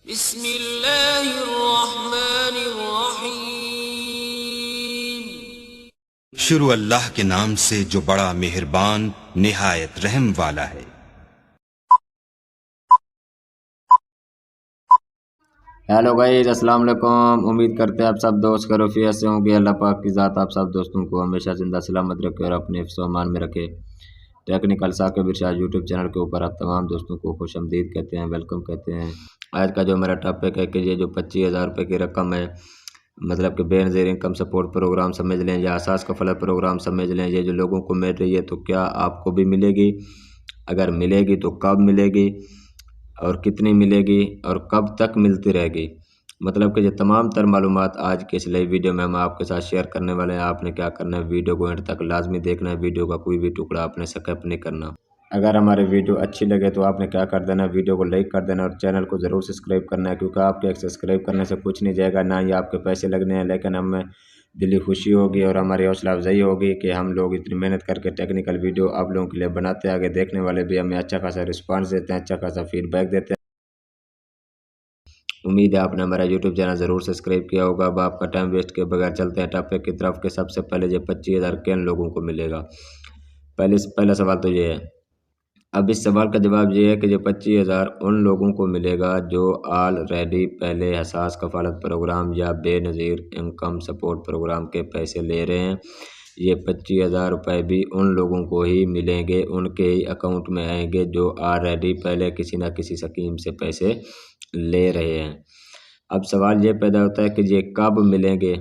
बिस्मिल्लाहिर्रहमानिर्रहीम। शुरू अल्लाह के नाम से जो बड़ा मेहरबान निहायत रहम वाला है। हेलो गाइस, अस्सलाम वालेकुम। उम्मीद करते हैं आप सब दोस्त खैरियत से होंगे। अल्लाह पाक की ज़ात आप सब दोस्तों को हमेशा जिंदा सलामत रखे और अपने हिफ्ज़ व अमान में रखे। टेक्निकल साकिब इरशाद यूट्यूब चैनल के ऊपर आप तमाम दोस्तों को खुशआमदीद कहते हैं, वेलकम कहते हैं। आज का जो मेरा टॉपिक है कि ये जो 25,000 रुपये की रकम है, मतलब कि बेनज़ीर इनकम सपोर्ट प्रोग्राम समझ लें या असास कफ़ालत प्रोग्राम समझ लें, ये जो लोगों को मिल रही है तो क्या आपको भी मिलेगी? अगर मिलेगी तो कब मिलेगी और कितनी मिलेगी और कब तक मिलती रहेगी? मतलब कि ये तमाम तर मालूमात आज के इस लाइव वीडियो में हम आपके साथ शेयर करने वाले हैं। आपने क्या करना है, वीडियो को एंड तक लाजमी देखना है। वीडियो का कोई भी टुकड़ा आपने स्किप नहीं करना। अगर हमारी वीडियो अच्छी लगे तो आपने क्या कर देना, वीडियो को लाइक कर देना और चैनल को ज़रूर सब्सक्राइब करना है, क्योंकि आपके एक सब्सक्राइब करने से कुछ नहीं जाएगा, ना ही आपके पैसे लगने हैं, लेकिन हमें दिली खुशी होगी और हमारी हौसला अफजाई होगी कि हम लोग इतनी मेहनत करके टेक्निकल वीडियो आप लोगों के लिए बनाते हैं। आगे देखने वाले भी हमें अच्छा खासा रिस्पॉन्स देते हैं, अच्छा खासा फीडबैक देते हैं। उम्मीद है आपने हमारा यूट्यूब चैनल ज़रूर सब्सक्राइब किया होगा। अब आपका टाइम वेस्ट के बगैर चलते हैं टॉपिक की तरफ के सबसे पहले ये 25,000 किन लोगों को मिलेगा। पहला सवाल तो ये है। अब इस सवाल का जवाब ये है कि ये 25,000 उन लोगों को मिलेगा जो ऑलरेडी पहले हसास कफ़ालत प्रोग्राम या बेनज़ीर इनकम सपोर्ट प्रोग्राम के पैसे ले रहे हैं। ये 25,000 रुपये भी उन लोगों को ही मिलेंगे, उनके ही अकाउंट में आएंगे जो ऑलरेडी पहले किसी न किसी स्कीम से पैसे ले रहे हैं। अब सवाल ये पैदा होता है कि ये कब मिलेंगे।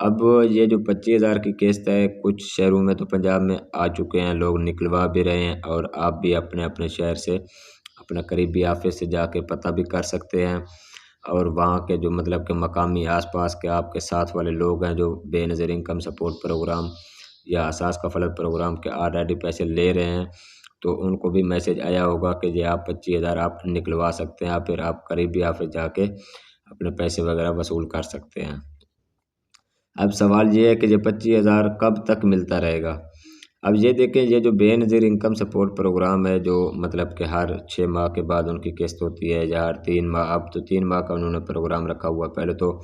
अब ये जो 25,000 की किस्त है, कुछ शहरों में तो पंजाब में आ चुके हैं, लोग निकलवा भी रहे हैं और आप भी अपने अपने शहर से अपना करीबी ऑफिस से जाके पता भी कर सकते हैं। और वहाँ के जो मतलब के मकामी आसपास के आपके साथ वाले लोग हैं जो बेनज़ीर इनकम सपोर्ट प्रोग्राम या असास कफ़ालत प्रोग्राम के ऑलरेडी पैसे ले रहे हैं, तो उनको भी मैसेज आया होगा कि ये आप 25,000 आप निकलवा सकते हैं, या फिर आप करीबी ऑफिस जाके अपने पैसे वगैरह वसूल कर सकते हैं। अब सवाल ये है कि ये 25,000 कब तक मिलता रहेगा। अब ये देखें, ये जो बेनज़ीर इनकम सपोर्ट प्रोग्राम है, जो मतलब कि हर 6 माह के बाद उनकी किस्त होती है या हर 3 माह, अब तो 3 माह का उन्होंने प्रोग्राम रखा हुआ। पहले तो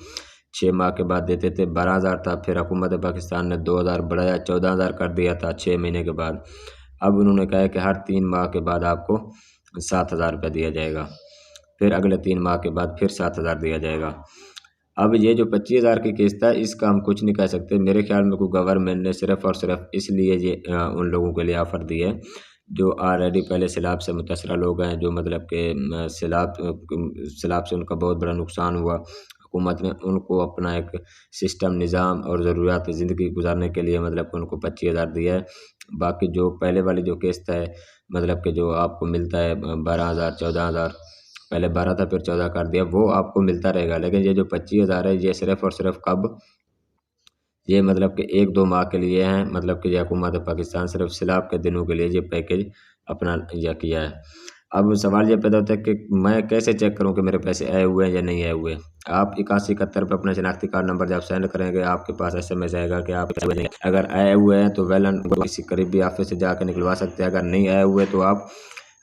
6 माह के बाद देते थे, 12,000 था, फिर हुकूमत पाकिस्तान ने 2,000 बढ़ाया, 14,000 कर दिया था 6 महीने के बाद। अब उन्होंने कहा है कि हर 3 माह के बाद आपको 7,000 रुपये दिया जाएगा, फिर अगले 3 माह के बाद फिर 7,000 दिया जाएगा। अब ये जो 25,000 की किस्त है, इसका हम कुछ नहीं कह सकते। मेरे ख्याल में को गवर्नमेंट ने सिर्फ़ और सिर्फ इसलिए ये उन लोगों के लिए ऑफ़र दी है जो ऑलरेडी पहले सैलाब से मुतासरा लोग हैं, जो मतलब कि सैलाब से उनका बहुत बड़ा नुकसान हुआ। हुकूमत ने उनको अपना एक सिस्टम, निज़ाम और ज़रूरियात ज़िंदगी गुजारने के लिए मतलब कि उनको 25,000 दिया है। बाकी जो पहले वाली जो किस्त है, मतलब कि जो आपको मिलता है 12,000 14,000, पहले 12 था फिर 14 कर दिया, वो आपको मिलता रहेगा। लेकिन ये जो 25,000 है, ये सिर्फ़ और सिर्फ कब, ये मतलब कि 1-2 माह के लिए हैं। मतलब कि ये हुकूमत पाकिस्तान सिर्फ सैलाब के दिनों के लिए ये पैकेज अपना यह किया है। अब सवाल ये पैदा होता है कि मैं कैसे चेक करूं कि मेरे पैसे आए हुए हैं या नहीं आए हुए। आप 8171 पर अपना शनाख्ती कार्ड नंबर जब सेंड करेंगे, आपके पास SMS आएगा कि आप अगर आए हुए हैं तो वेल एंड गुड, किसी करीबी ऑफिस से जाकर निकलवा सकते हैं। अगर नहीं आए हुए तो आप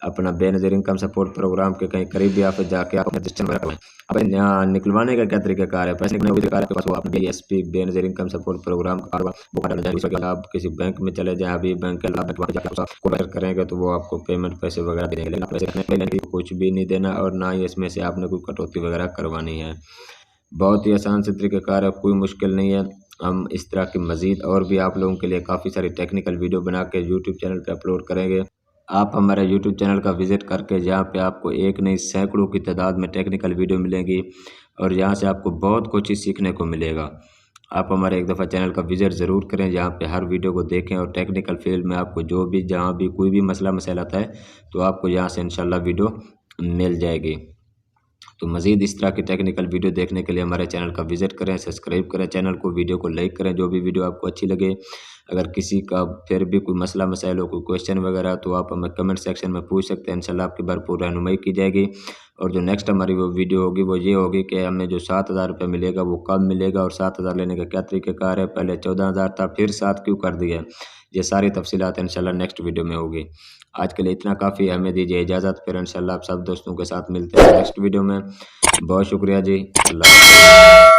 अपना बेनज़ीर इनकम सपोर्ट प्रोग्राम के कहीं करीबी ऑफिस जाके आप रजिस्ट्रेशन वगैरह करवाएं। अब यहाँ निकलवाने का क्या तरीकाकार है, पैसे निकलने का तरीका है, वो आप BSP Benazir income support programme का आप किसी बैंक में चले जाएं, अभी बैंक के करेंगे तो वो आपको पेमेंट पैसे वगैरह देंगे, लेकिन पैसे कुछ भी नहीं देना और ना ही इसमें से आपने कोई कटौती वगैरह करवानी है। बहुत ही आसान से तरीकाकार है, कोई मुश्किल नहीं है। हम इस तरह की मज़ीद और भी आप लोगों के लिए काफ़ी सारी टेक्निकल वीडियो बना के यूट्यूब चैनल पर अपलोड करेंगे। आप हमारे यूट्यूब चैनल का विज़िट करके, जहाँ पे आपको एक नहीं सैकड़ों की तादाद में टेक्निकल वीडियो मिलेंगी और यहाँ से आपको बहुत कुछ ही सीखने को मिलेगा। आप हमारे एक दफ़ा चैनल का विज़िट ज़रूर करें, जहाँ पे हर वीडियो को देखें और टेक्निकल फील्ड में आपको जो भी जहाँ भी कोई भी मसला मसाइल आता है तो आपको यहाँ से इंशाल्लाह वीडियो मिल जाएगी। तो मज़ीद इस तरह की टेक्निकल वीडियो देखने के लिए हमारे चैनल का विज़िट करें, सब्सक्राइब करें चैनल को, वीडियो को लाइक करें जो भी वीडियो आपको अच्छी लगे। अगर किसी का फिर भी कोई मसला मसाइल हो, कोई क्वेश्चन वगैरह, तो आप हमें कमेंट सेक्शन में पूछ सकते हैं, इंशाल्लाह आपकी भरपूर रहनुमाई की जाएगी। और जो नेक्स्ट हमारी वो वीडियो होगी वो ये होगी कि हमें जो 7,000 रुपये मिलेगा वो कब मिलेगा और 7,000 लेने का क्या तरीक़ाकार है। पहले 14,000 था, फिर 7 क्यों कर दिया, ये सारी तफसीलात इंशाल्लाह नेक्स्ट वीडियो में होगी। आज के लिए इतना काफ़ी है, हमें दीजिए इजाज़त। फिर इंशाल्लाह आप सब दोस्तों के साथ मिलते हैं नेक्स्ट वीडियो में। बहुत शुक्रिया जी, अल्लाह हाफ़िज़।